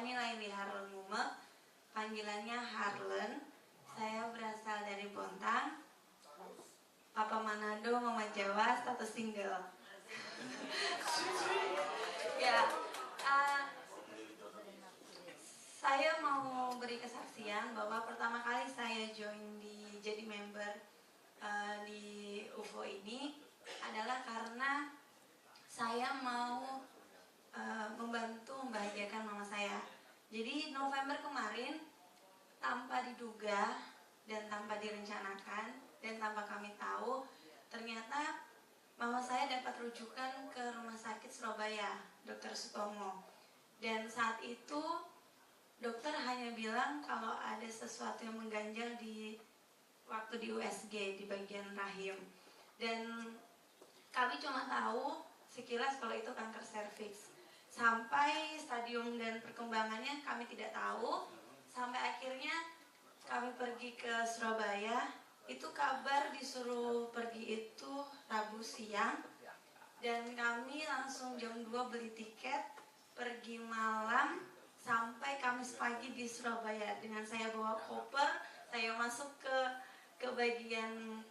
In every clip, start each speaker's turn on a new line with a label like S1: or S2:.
S1: Ini Laili Harlen Mumek, panggilannya Harlen. Saya berasal dari Bontang. Papa Manado, Mama Jawa, status single. Ya, saya mau beri kesaksian bahwa pertama kali saya jadi member di UFO ini adalah karena saya mau membantu membahagiakan mama saya. Jadi November kemarin, tanpa diduga dan tanpa direncanakan dan tanpa kami tahu, ternyata mama saya dapat rujukan ke Rumah Sakit Surabaya, Dr. Sutomo. Dan saat itu dokter hanya bilang kalau ada sesuatu yang mengganjal waktu di USG di bagian rahim. Dan kami cuma tahu sekilas kalau itu kanker serviks. Sampai stadium dan perkembangannya kami tidak tahu. Sampai akhirnya kami pergi ke Surabaya. Itu kabar disuruh pergi itu Rabu siang. Dan kami langsung jam 2 beli tiket, pergi malam sampai Kamis pagi di Surabaya. Dengan saya bawa koper, saya masuk ke bagian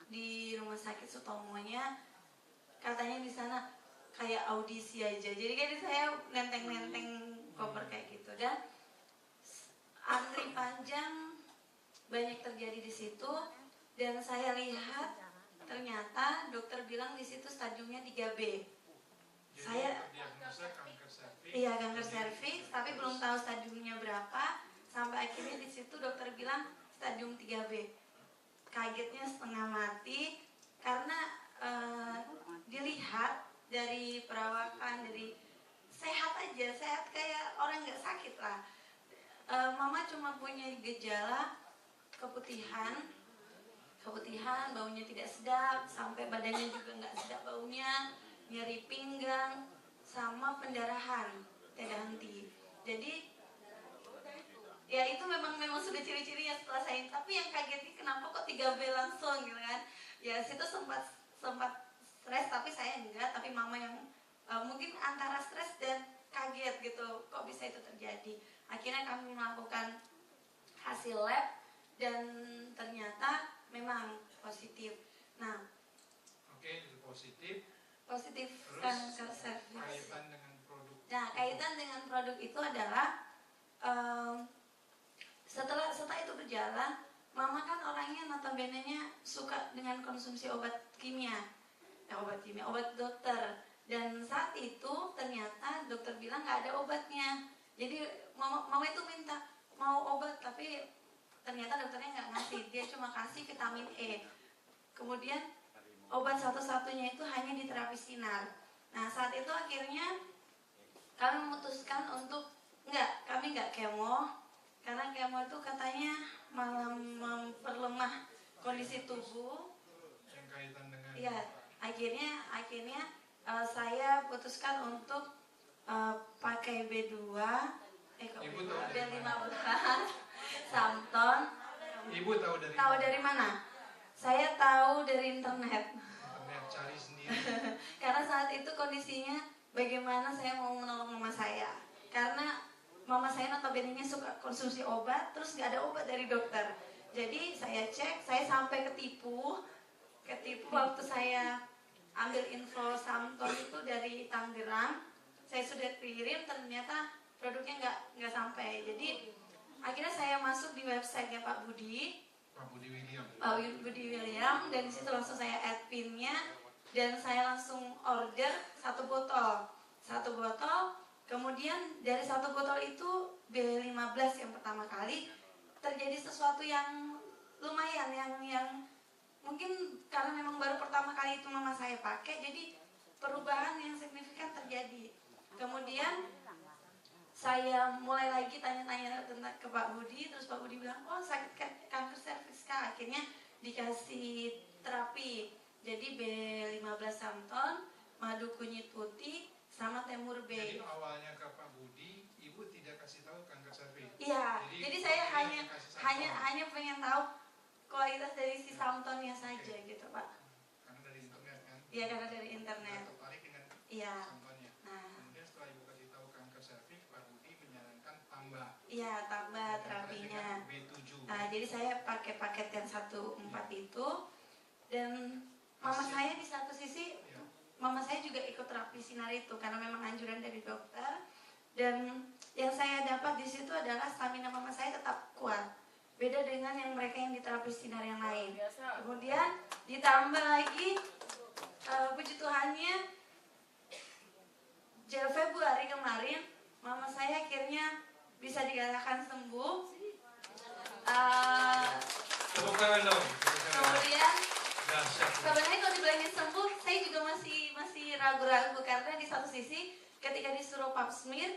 S1: di Rumah Sakit Sutomonya. Katanya di sana kayak audisi aja. Jadi kan saya nenteng-nenteng koper kayak gitu, dan antri panjang banyak terjadi di situ. Dan saya lihat ternyata dokter bilang di situ stadiumnya 3B.
S2: Jadi
S1: Saya
S2: diagnosa kanker serviks.
S1: Iya, kanker serviks, tapi belum tahu stadiumnya berapa. Sampai akhirnya di situ dokter bilang stadium 3B. Kagetnya setengah mati karena dilihat dari perawakan, dari sehat aja, sehat kayak orang nggak sakit lah. Mama cuma punya gejala keputihan, baunya tidak sedap, sampai badannya juga nggak sedap baunya, nyeri pinggang, sama pendarahan tidak henti. Jadi ya itu memang sudah ciri-cirinya setelah saya. Tapi yang kagetnya kenapa kok 3B langsung gitu kan? Ya situ sempat stres, tapi saya enggak. Tapi mama yang mungkin antara stres dan kaget gitu, kok bisa itu terjadi. Akhirnya kami melakukan hasil lab dan ternyata memang positif. Nah,
S2: oke, itu positif.
S1: Kanker serviks.
S2: Kaitan dengan produk.
S1: Nah, kaitan dengan produk itu adalah setelah itu berjalan, mama kan orangnya notabene-nya suka dengan konsumsi obat kimia, obat dokter. Dan saat itu ternyata dokter bilang nggak ada obatnya. Jadi mama itu minta mau obat, tapi ternyata dokternya nggak ngasih. Dia cuma kasih vitamin E. Kemudian obat satu-satunya itu hanya di terapi sinar. Nah, saat itu akhirnya kami memutuskan untuk kami nggak kemo. Karena kemo itu katanya malah memperlemah kondisi tubuh.
S2: Yang kaitan dengan.
S1: Iya, akhirnya saya putuskan untuk pakai B2, B15, Samton.
S2: Ibu tahu dari
S1: dari mana? Saya tahu dari internet.
S2: Internet, cari sendiri.
S1: Karena saat itu kondisinya bagaimana saya mau menolong mama saya. Karena mama saya notabene-nya suka konsumsi obat, terus nggak ada obat dari dokter. Jadi saya cek, saya sampai ketipu waktu saya ambil info Samton itu dari Tangerang. Saya sudah kirim, ternyata produknya nggak sampai. Jadi akhirnya saya masuk di websitenya Pak Budi William, dan disitu langsung saya add PIN-nya dan saya langsung order satu botol. Kemudian dari satu botol itu B15 yang pertama kali terjadi sesuatu yang lumayan, yang mungkin karena memang baru pertama kali itu mama saya pakai, jadi perubahan yang signifikan terjadi. Kemudian saya mulai lagi tanya-tanya tentang ke Pak Budi, terus Pak Budi bilang, oh sakit kanker serviks Kak. Akhirnya dikasih terapi, jadi B15 Samton, madu kunyit putih, sama Temur B.
S2: Jadi awalnya ke Pak Budi, Ibu tidak kasih tahu kanker serviks.
S1: Iya, jadi saya hanya pengen tahu kualitas dari si Samtonnya saja gitu Pak.
S2: Karena dari internet kan?
S1: Iya, karena dari internet.
S2: Tertarik dengan
S1: Iya.
S2: Samtonnya.
S1: Nah,
S2: kemudian setelah Ibu kasih tahu kanker serviks, Pak Budi
S1: Ya, tambah terapinya.
S2: B7.
S1: Jadi saya pakai paket yang 14 itu, dan mama saya di satu sisi,
S2: Ya.
S1: mama saya juga ikut terapi sinar itu karena memang anjuran dari dokter. Dan yang saya dapat di situ adalah stamina mama saya tetap kuat. Beda dengan yang mereka yang di terapi sinar yang lain. Kemudian ditambah lagi, puji Tuhannya, Februari kemarin mama saya akhirnya bisa dikatakan sembuh.
S2: Tepuk tangan dong.
S1: Kemudian
S2: Dahsyat.
S1: sebenarnya kalau dibilangin sembuh, saya juga masih ragu-ragu karena di satu sisi ketika disuruh pap smear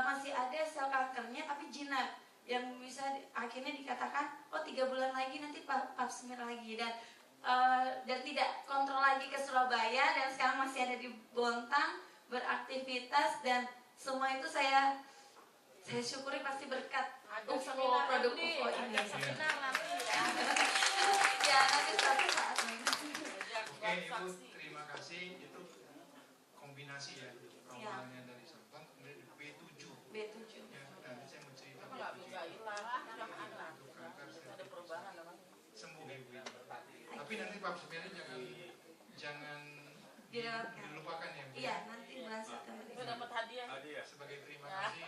S1: masih ada sel kankernya tapi jinak yang bisa akhirnya dikatakan 3 bulan lagi nanti pap smear lagi, dan tidak kontrol lagi ke Surabaya, dan sekarang masih ada di Bontang beraktivitas, dan semua itu saya syukuri pasti berkat UFO, produk UFO ini.
S3: Seminar nanti ya.
S1: Ya, nanti suatu saat.
S2: Oke, Ibu, terima kasih. Itu kombinasi ya, awalnya dari Sabang kemudian B7.
S1: B7.
S2: Ya, nanti saya mau cerita
S3: Apa nggak
S2: B7.
S3: bisa hilang? Anak-anak.
S2: Untuk kanker sel
S3: Ada perubahan namanya.
S2: sembuh Ibu. Tapi nanti pap smearnya jangan
S1: Dilewatkan.
S2: dilupakan ya Bu.
S1: Iya, nanti bulan September.
S3: Itu dapat hadiah.
S2: Sebagai terima kasih